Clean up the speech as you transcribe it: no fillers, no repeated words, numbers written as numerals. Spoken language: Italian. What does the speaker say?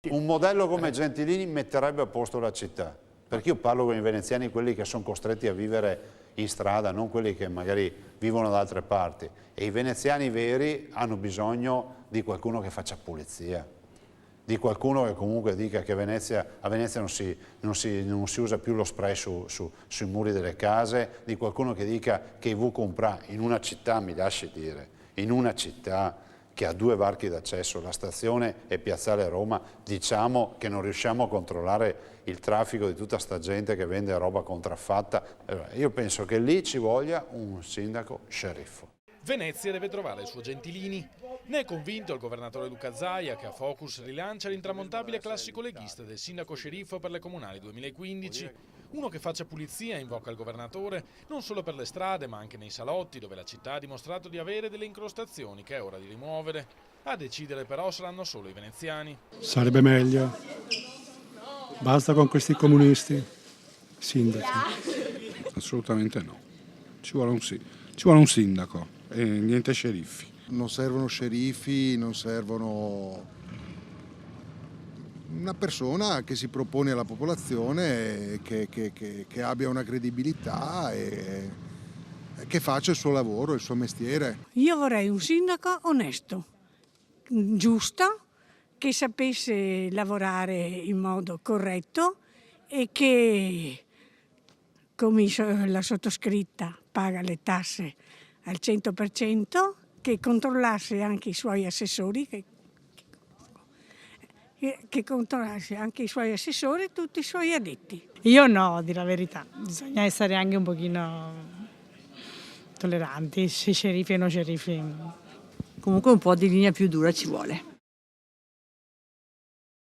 Un modello come Gentilini metterebbe a posto la città, perché io parlo con i veneziani, quelli che sono costretti a vivere in strada, non quelli che magari vivono da altre parti, e i veneziani veri hanno bisogno di qualcuno che faccia pulizia, di qualcuno che comunque dica che a Venezia non si usa più lo spray sui muri delle case, di qualcuno che dica che i V-Comprà in una città, mi lasci dire, in una città che ha 2 varchi d'accesso, la stazione e Piazzale Roma, diciamo che non riusciamo a controllare il traffico di tutta sta gente che vende roba contraffatta. Allora, io penso che lì ci voglia un sindaco sceriffo. Venezia deve trovare il suo Gentilini. Ne è convinto il governatore Luca Zaia, che a Focus rilancia l'intramontabile classico leghista del sindaco sceriffo per le comunali 2015. Uno che faccia pulizia, invoca il governatore, non solo per le strade ma anche nei salotti, dove la città ha dimostrato di avere delle incrostazioni che è ora di rimuovere. A decidere però saranno solo i veneziani. Sarebbe meglio. Basta con questi comunisti, sindaci. Assolutamente no. Ci vuole un sindaco e niente sceriffi. Non servono sceriffi, non servono una persona che si propone alla popolazione, che abbia una credibilità e che faccia il suo lavoro, il suo mestiere. Io vorrei un sindaco onesto, giusto, che sapesse lavorare in modo corretto e che, come la sottoscritta, paga le tasse al 100%, che controllasse anche i suoi assessori, che controllasse anche i suoi assessori e tutti i suoi addetti. Io no, a dire la verità, bisogna essere anche un pochino tolleranti, se sceriffi o non sceriffi. Comunque un po' di linea più dura ci vuole.